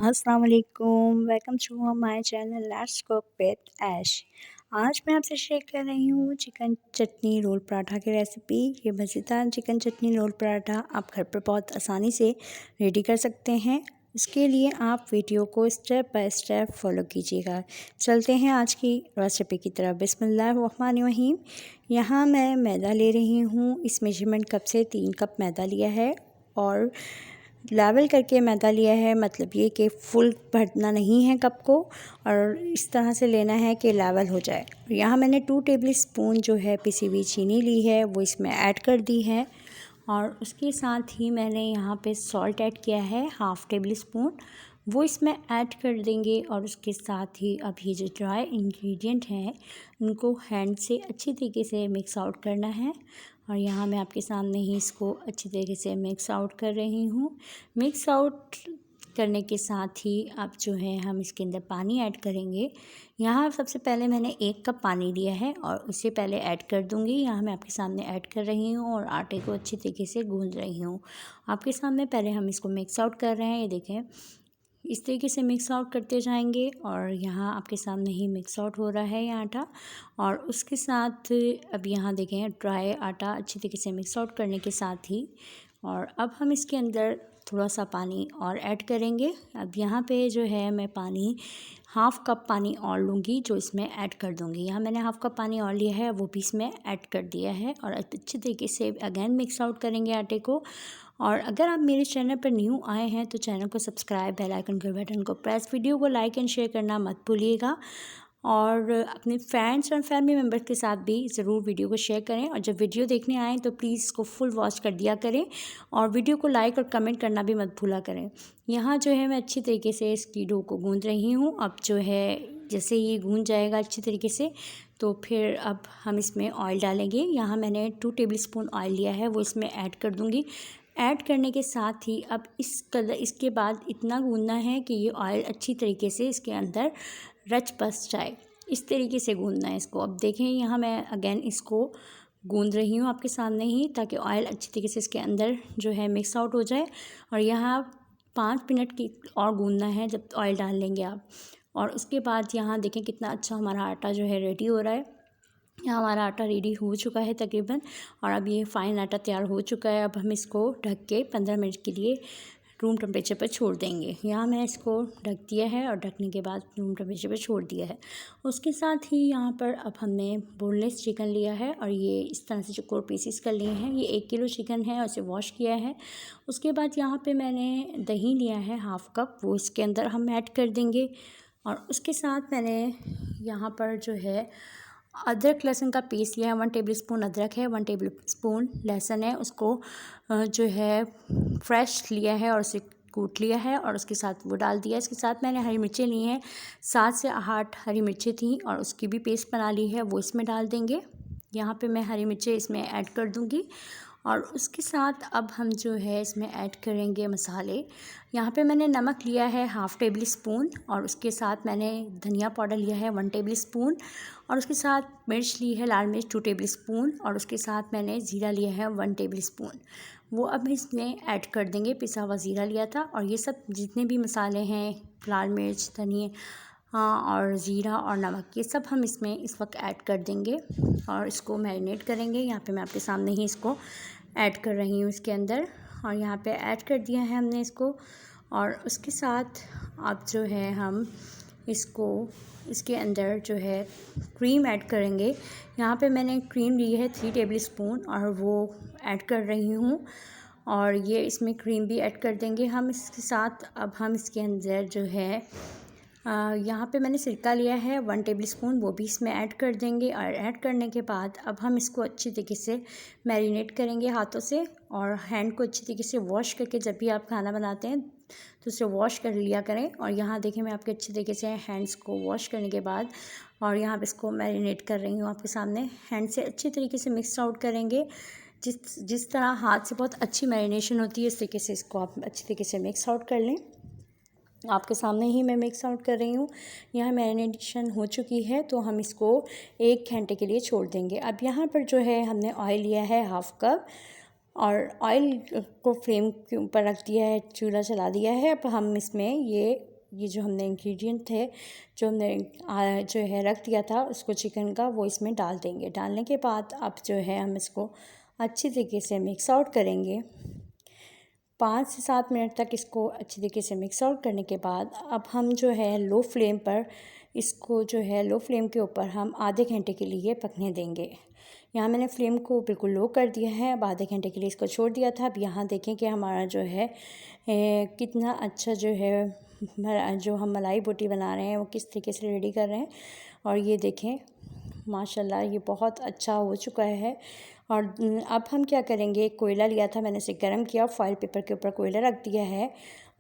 अस्सलाम वालेकुम, welcome to my channel let's cook with Aish. आज मैं आपसे शेयर कर रही हूँ चिकन चटनी रोल पराठा की रेसिपी। ये मज़ेदार चिकन चटनी रोल पराठा आप घर पर बहुत आसानी से रेडी कर सकते हैं। इसके लिए आप वीडियो को स्टेप बाय स्टेप फॉलो कीजिएगा। चलते हैं आज की रेसिपी की तरफ। बिस्मिल्लाहिर्रहमानिर्रहीम। यहाँ मैं मैदा ले रही हूँ। इस मेजरमेंट कप से 3 कप मैदा लिया है और लेवल करके मैदा लिया है, मतलब ये कि फुल भरना नहीं है कप को, और इस तरह से लेना है कि लेवल हो जाए। यहाँ मैंने 2 टेबल स्पून जो है पिसी हुई चीनी ली है, वो इसमें ऐड कर दी है। और उसके साथ ही मैंने यहाँ पे सॉल्ट ऐड किया है, हाफ़ टेबल स्पून, वो इसमें ऐड कर देंगे। और उसके साथ ही अब ये जो ड्राई इंग्रेडिएंट हैं उनको हैंड से अच्छी तरीके से मिक्स आउट करना है। और यहाँ मैं आपके सामने ही इसको अच्छी तरीके से मिक्स आउट कर रही हूँ। मिक्स आउट करने के साथ ही अब जो है हम इसके अंदर पानी ऐड करेंगे। यहाँ सबसे पहले मैंने 1 कप पानी लिया है और उसे पहले ऐड कर दूँगी। यहाँ मैं आपके सामने ऐड कर रही हूँ और आटे को अच्छी तरीके से गूँध रही हूँ। आपके सामने पहले हम इसको मिक्स आउट कर रहे हैं। ये देखें, इस तरीके से मिक्स आउट करते जाएंगे। और यहाँ आपके सामने ही मिक्स आउट हो रहा है ये आटा। और उसके साथ अब यहाँ देखें, ड्राई आटा अच्छी तरीके से मिक्स आउट करने के साथ ही और अब हम इसके अंदर थोड़ा सा पानी और ऐड करेंगे। अब यहाँ पे जो है मैं पानी हाफ़ कप पानी और लूँगी, जो इसमें ऐड कर दूँगी। यहाँ मैंने हाफ़ कप पानी और लिया है, वो भी इसमें ऐड कर दिया है। और अच्छी तरीके से अगेन मिक्स आउट करेंगे आटे को। और अगर आप मेरे चैनल पर न्यू आए हैं तो चैनल को सब्सक्राइब, बेल आइकन के बटन को प्रेस, वीडियो को लाइक एंड शेयर करना मत भूलिएगा। और अपने फ्रेंड्स और फैमिली मेम्बर के साथ भी ज़रूर वीडियो को शेयर करें। और जब वीडियो देखने आएँ तो प्लीज़ इसको फुल वॉच कर दिया करें और वीडियो को लाइक और कमेंट करना भी मत भूला करें। यहाँ जो है मैं अच्छी तरीके से इसकी डो को गूँध रही हूँ। अब जो है जैसे ये गूँध जाएगा अच्छी तरीके से, तो फिर अब हम इसमें ऑयल डालेंगे। यहाँ मैंने 2 टेबल स्पून ऑयल लिया है, वो इसमें ऐड कर दूँगी। ऐड करने के साथ ही अब इसके बाद इतना गूँधना है कि ये ऑयल अच्छी तरीके से इसके अंदर रच बस जाए। इस तरीके से गूँधना है इसको। अब देखें, यहाँ मैं अगेन इसको गूँध रही हूँ आपके सामने ही, ताकि ऑयल अच्छी तरीके से इसके अंदर जो है मिक्स आउट हो जाए। और यहाँ 5 मिनट की और गूँधना है जब ऑयल डाल लेंगे आप। और उसके बाद यहाँ देखें कितना अच्छा हमारा आटा जो है रेडी हो रहा है। यहाँ हमारा आटा रेडी हो चुका है तकरीबन, और अब ये फ़ाइन आटा तैयार हो चुका है। अब हम इसको ढक के 15 मिनट के लिए रूम टेम्परेचर पर छोड़ देंगे। यहाँ मैं इसको ढक दिया है और ढकने के बाद रूम टेम्परेचर पर छोड़ दिया है। उसके साथ ही यहाँ पर अब हमने बोनलेस चिकन लिया है और ये इस तरह से चौकोर पीसेस कर लिए हैं। ये 1 किलो चिकन है और इसे वॉश किया है। उसके बाद यहाँ पे मैंने दही लिया है हाफ़ कप, वो इसके अंदर हम ऐड कर देंगे। और उसके साथ मैंने यहाँ पर जो है अदरक लहसुन का पेस्ट लिया है। 1 टेबल स्पून अदरक है, 1 टेबल स्पून लहसुन है, उसको जो है फ्रेश लिया है और उसे कूट लिया है और उसके साथ वो डाल दिया। इसके साथ मैंने हरी मिर्चें ली हैं, 7 से 8 हरी मिर्चें थी और उसकी भी पेस्ट बना ली है, वो इसमें डाल देंगे। यहाँ पे मैं हरी मिर्चें इसमें ऐड कर दूँगी। और उसके साथ अब हम जो है इसमें ऐड करेंगे मसाले। यहाँ पे मैंने नमक लिया है हाफ़ टेबल स्पून, और उसके साथ मैंने धनिया पाउडर लिया है 1 टेबल स्पून, और उसके साथ मिर्च ली है लाल मिर्च 2 टेबल स्पून, और उसके साथ मैंने ज़ीरा लिया है 1 टेबल स्पून। वो अब इसमें ऐड कर देंगे, पिसा हुआ ज़ीरा लिया था। और ये सब जितने भी मसाले हैं, लाल मिर्च, धनिया, हाँ, और ज़ीरा और नमक, ये सब हम इसमें इस वक्त ऐड कर देंगे और इसको मैरिनेट करेंगे। यहाँ पे मैं आपके सामने ही इसको ऐड कर रही हूँ इसके अंदर, और यहाँ पे ऐड कर दिया है हमने इसको। और उसके साथ अब जो है हम इसके अंदर जो है क्रीम ऐड करेंगे। यहाँ पे मैंने क्रीम ली है 3 टेबल स्पून और वो ऐड कर रही हूँ। और ये इसमें क्रीम भी ऐड कर देंगे हम इसके साथ। अब हम इसके अंदर जो है यहाँ पे मैंने सिरका लिया है 1 टेबल स्पून, वो भी इसमें ऐड कर देंगे। और ऐड करने के बाद अब हम इसको अच्छी तरीके से मैरिनेट करेंगे हाथों से, और हैंड को अच्छी तरीके से वॉश करके, जब भी आप खाना बनाते हैं तो उसे वॉश कर लिया करें। और यहाँ देखें, मैं आपके अच्छी तरीके से हैंड्स को वॉश करने के बाद और यहाँ पे इसको मैरिनेट कर रही हूँ आपके सामने। हैंड से अच्छी तरीके से मिक्स आउट करेंगे। जिस तरह हाथ से बहुत अच्छी मैरिनेशन होती है, इस तरीके से इसको आप अच्छी तरीके से मिक्स आउट कर लें। आपके सामने ही मैं मिक्स आउट कर रही हूँ। यहाँ मैरिनेशन हो चुकी है, तो हम इसको 1 घंटे के लिए छोड़ देंगे। अब यहाँ पर जो है हमने ऑयल लिया है हाफ़ कप, और ऑयल को फ्लेम के ऊपर रख दिया है, चूल्हा चला दिया है। अब हम इसमें ये जो हमने इंग्रेडिएंट थे, जो हमने जो है रख दिया था उसको चिकन का, वो इसमें डाल देंगे। डालने के बाद अब जो है हम इसको अच्छी तरीके से मिक्स आउट करेंगे। 5 से 7 मिनट तक इसको अच्छी तरीके से मिक्स आउट करने के बाद अब हम जो है लो फ्लेम पर इसको जो है लो फ्लेम के ऊपर हम आधे घंटे के लिए पकने देंगे। यहाँ मैंने फ्लेम को बिल्कुल लो कर दिया है। अब आधे घंटे के लिए इसको छोड़ दिया था। अब यहाँ देखें कि हमारा जो है कितना अच्छा जो है जो हम मलाई बोटी बना रहे हैं वो किस तरीके से रेडी कर रहे हैं। और ये देखें माशाल्लाह ये बहुत अच्छा हो चुका है। और अब हम क्या करेंगे, एक कोयला लिया था मैंने, इसे गर्म किया, फॉइल पेपर के ऊपर कोयला रख दिया है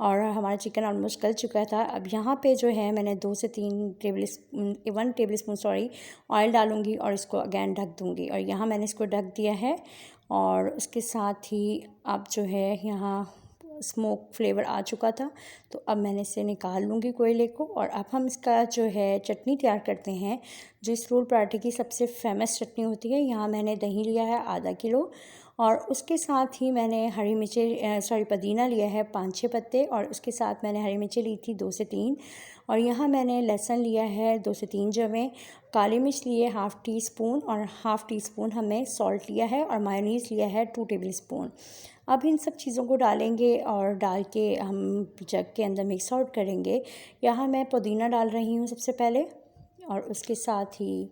और हमारा चिकन ऑलमोस्ट गल चुका था। अब यहाँ पे जो है मैंने 2 से 1 टेबल स्पून ऑयल डालूँगी और इसको अगैन ढक दूँगी। और यहाँ मैंने इसको ढक दिया है और उसके साथ ही अब जो है यहाँ स्मोक फ्लेवर आ चुका था, तो अब मैंने इसे निकाल लूँगी कोयले को। और अब हम इसका जो है चटनी तैयार करते हैं, जो इस रोल पराठे की सबसे फेमस चटनी होती है। यहाँ मैंने दही लिया है आधा किलो और उसके साथ ही मैंने हरी मिर्चें पुदीना लिया है 5-6 पत्ते और उसके साथ मैंने हरी मिर्चें ली थी 2 से 3 और यहाँ मैंने लहसुन लिया है 2 से 3 जवें, काली मिर्च लिए हाफ़ टी स्पून और हाफ़ टी स्पून हमने सॉल्ट लिया है और मायोनीज़ लिया है 2 टेबल स्पून। अब इन सब चीज़ों को डालेंगे और डाल के हम जग के अंदर मिक्स आउट करेंगे। यहाँ मैं पुदीना डाल रही हूँ सबसे पहले और उसके साथ ही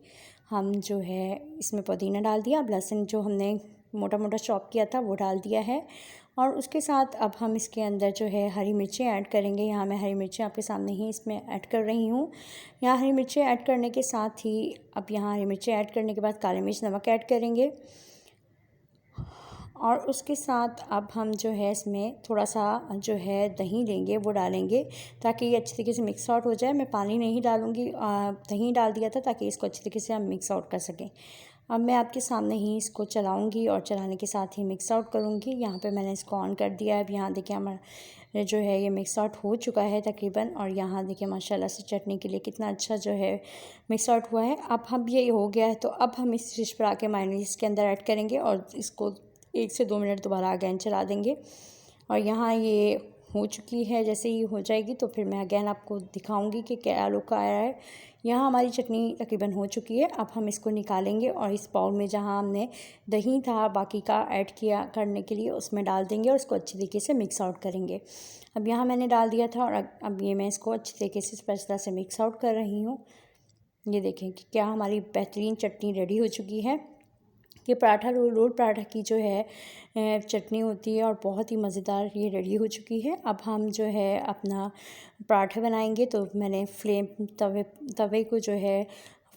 हम जो है इसमें पुदीना डाल दिया। अब लहसुन जो हमने मोटा मोटा चॉप किया था वो डाल दिया है और उसके साथ अब हम इसके अंदर जो है हरी मिर्चें ऐड करेंगे। यहाँ मैं हरी मिर्चें आपके सामने ही इसमें ऐड कर रही हूँ। यहाँ हरी मिर्चें ऐड करने के साथ ही अब यहाँ हरी मिर्चें ऐड करने के बाद काली मिर्च नमक ऐड करेंगे और उसके साथ अब हम जो है इसमें थोड़ा सा जो है दही लेंगे, वो डालेंगे ताकि ये अच्छी तरीके से मिक्स आउट हो जाए। मैं पानी नहीं डालूँगी, दही डाल दिया था ताकि इसको अच्छी तरीके से हम मिक्स आउट कर सकें। अब मैं आपके सामने ही इसको चलाऊँगी और चलाने के साथ ही मिक्स आउट करूँगी। यहाँ पे मैंने इसको ऑन कर दिया है। अब यहाँ देखिए हमारा जो है ये मिक्स आउट हो चुका है तकरीबन और यहाँ देखिए माशाल्लाह से चटनी के लिए कितना अच्छा जो है मिक्स आउट हुआ है। अब हम ये हो गया है तो अब हम इस डिश पर आके मायोनीज़ के अंदर ऐड करेंगे और इसको 1 से 2 मिनट दोबारा अगैन चला देंगे। और यहाँ ये हो चुकी है, जैसे ही हो जाएगी तो फिर मैं अगैन आपको दिखाऊंगी कि क्या लुक आया है। यहाँ हमारी चटनी तकरीबन हो चुकी है। अब हम इसको निकालेंगे और इस बाउल में जहाँ हमने दही था बाकी का ऐड किया करने के लिए उसमें डाल देंगे और इसको अच्छी तरीके से मिक्स आउट करेंगे। अब यहाँ मैंने डाल दिया था और अब ये मैं इसको अच्छी तरीके से स्पैचुला से मिक्स आउट कर रही हूँ। ये देखें कि क्या हमारी बेहतरीन चटनी रेडी हो चुकी है। ये पराठा रोल पराठा की जो है चटनी होती है और बहुत ही मज़ेदार ये रेडी हो चुकी है। अब हम जो है अपना पराठा बनाएंगे तो मैंने तवे को जो है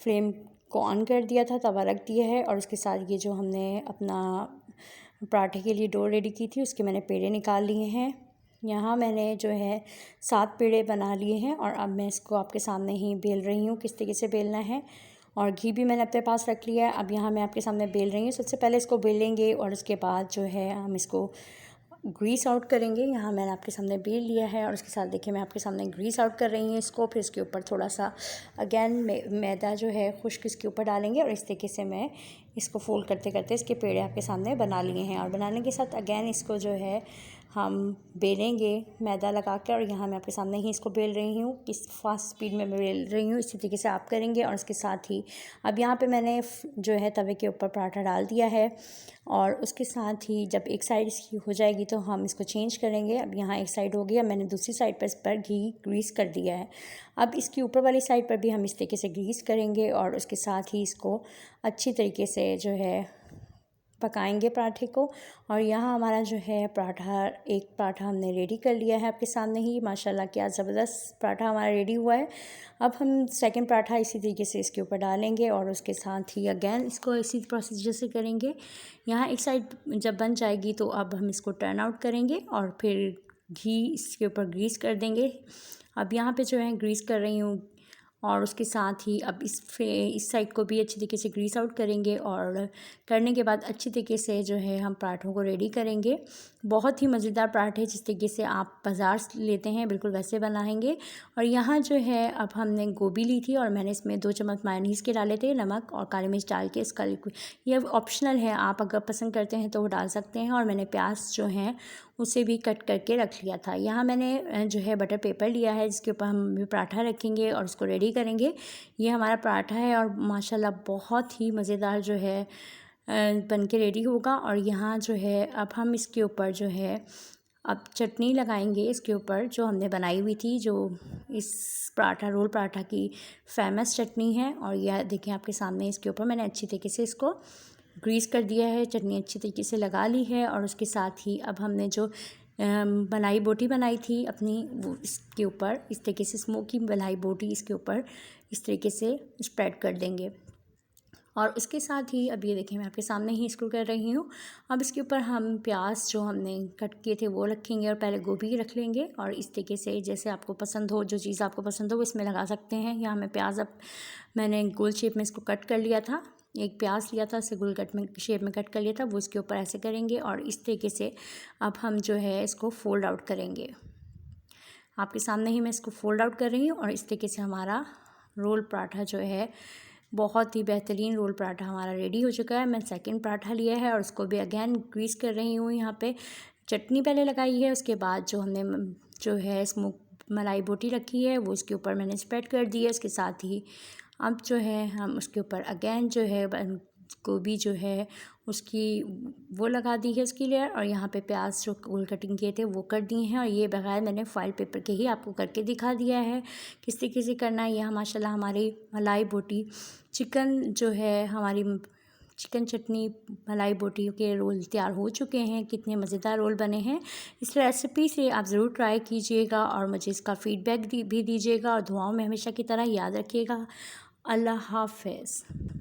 फ्लेम को ऑन कर दिया था, तवा रख दिया है और उसके साथ ये जो हमने अपना पराठे के लिए डो रेडी की थी उसके मैंने पेड़े निकाल लिए हैं। यहाँ मैंने जो है 7 पेड़े बना लिए हैं और अब मैं इसको आपके सामने ही बेल रही हूँ किस तरीके से बेलना है। और घी भी मैंने अपने पास रख लिया है। अब यहाँ मैं आपके सामने बेल रही हूँ। सबसे पहले इसको बेलेंगे और उसके बाद जो है हम इसको ग्रीस आउट करेंगे। यहाँ मैंने आपके सामने बेल लिया है और उसके साथ देखिए मैं आपके सामने ग्रीस आउट कर रही हूँ इसको। फिर इसके ऊपर थोड़ा सा अगैन मैदा जो है खुश्क इसके ऊपर डालेंगे और इस तरीके से मैं इसको फोल्ड करते करते इसके पेड़े आपके सामने बना लिए हैं। और बनाने के साथ अगैन इसको जो है हम बेलेंगे मैदा लगा कर और यहाँ मैं आपके सामने ही इसको बेल रही हूँ। इस फास्ट स्पीड में मैं बेल रही हूँ, इसी तरीके से आप करेंगे। और उसके साथ ही अब यहाँ पे मैंने जो है तवे के ऊपर पराठा डाल दिया है और उसके साथ ही जब एक साइड इसकी हो जाएगी तो हम इसको चेंज करेंगे। अब यहाँ एक साइड हो गया, मैंने दूसरी साइड पर इस पर घी ग्रीस कर दिया है। अब इसकी ऊपर वाली साइड पर भी हम इस तरीके से ग्रीस करेंगे और उसके साथ ही इसको अच्छी तरीके से जो है पकाएंगे पराठे को। और यहाँ हमारा जो है एक पराठा हमने रेडी कर लिया है आपके सामने ही। माशाल्लाह क्या ज़बरदस्त पराठा हमारा रेडी हुआ है। अब हम सेकंड पराठा इसी तरीके से इसके ऊपर डालेंगे और उसके साथ ही अगैन इसको इसी प्रोसीजर से करेंगे। यहाँ एक साइड जब बन जाएगी तो अब हम इसको टर्न आउट करेंगे और फिर घी इसके ऊपर ग्रीस कर देंगे। अब यहाँ पे जो है ग्रीस कर रही हूँ और उसके साथ ही अब इस साइड को भी अच्छी तरीके से ग्रीस आउट करेंगे और करने के बाद अच्छी तरीके से जो है हम पराठों को रेडी करेंगे। बहुत ही मज़ेदार पराठे जिस तरीके से आप बाज़ार से लेते हैं बिल्कुल वैसे बनाएंगे। और यहाँ जो है अब हमने गोभी ली थी और मैंने इसमें 2 चम्मच मायोनीज़ के डाले थे, नमक और काली मिर्च डाल के इसका लिक्विड, ये ऑप्शनल है, आप अगर पसंद करते हैं तो वो डाल सकते हैं। और मैंने प्याज जो है उसे भी कट करके रख लिया था। यहाँ मैंने जो है बटर पेपर लिया है जिसके ऊपर हम भी पराठा रखेंगे और उसको रेडी करेंगे। ये हमारा पराठा है और माशाल्लाह बहुत ही मज़ेदार जो है बन के रेडी होगा। और यहाँ जो है अब हम इसके ऊपर जो है अब चटनी लगाएंगे इसके ऊपर जो हमने बनाई हुई थी, जो इस रोल पराठा की फेमस चटनी है। और यह देखिए आपके सामने इसके ऊपर मैंने अच्छी तरीके से इसको ग्रीस कर दिया है, चटनी अच्छी तरीके से लगा ली है। और उसके साथ ही अब हमने जो मलाई बोटी बनाई थी अपनी, वो इसके ऊपर इस तरीके से स्मोकी मलाई बोटी इसके ऊपर इस तरीके से स्प्रेड कर देंगे। और उसके साथ ही अब ये देखिए मैं आपके सामने ही इसको कर रही हूँ। अब इसके ऊपर हम प्याज जो हमने कट किए थे वो रखेंगे और पहले गोभी रख लेंगे। और इस तरीके से जैसे आपको पसंद हो, जो चीज़ आपको पसंद हो वो इसमें लगा सकते हैं। यहाँ मैं प्याज अब मैंने गोल शेप में इसको कट कर लिया था, एक प्याज लिया था इसे गोल कट में शेप में कट कर लिया था, वो इसके ऊपर ऐसे करेंगे। और इस तरीके से अब हम जो है इसको फोल्ड आउट करेंगे। आपके सामने ही मैं इसको फोल्ड आउट कर रही हूँ। और इस तरीके से हमारा रोल पराठा जो है, बहुत ही बेहतरीन रोल पराठा हमारा रेडी हो चुका है। मैं सेकंड पराठा लिया है और उसको भी अगेन ग्रीस कर रही हूँ। यहाँ पे चटनी पहले लगाई है, उसके बाद जो हमने जो है स्मोक मलाई बोटी रखी है वो इसके ऊपर मैंने स्प्रेड कर दी है। इसके साथ ही अब जो है हम उसके ऊपर अगेन जो है गोभी जो है उसकी वो लगा दी है उसकी लेयर। और यहाँ पे प्याज जो गोल कटिंग किए थे वो कर दिए हैं। और ये बगैर मैंने फॉइल पेपर के ही आपको करके दिखा दिया है किस तरीके से करना है। यह माशाल्लाह हमारी मलाई बोटी चिकन जो है, हमारी चिकन चटनी मलाई बोटी के रोल तैयार हो चुके हैं। कितने मज़ेदार रोल बने हैं। इस रेसिपी से आप ज़रूर ट्राई कीजिएगा और मुझे इसका फ़ीडबैक भी दीजिएगा। और दुआओं में हमेशा की तरह याद रखिएगा। अल्लाह हाफ़िज़।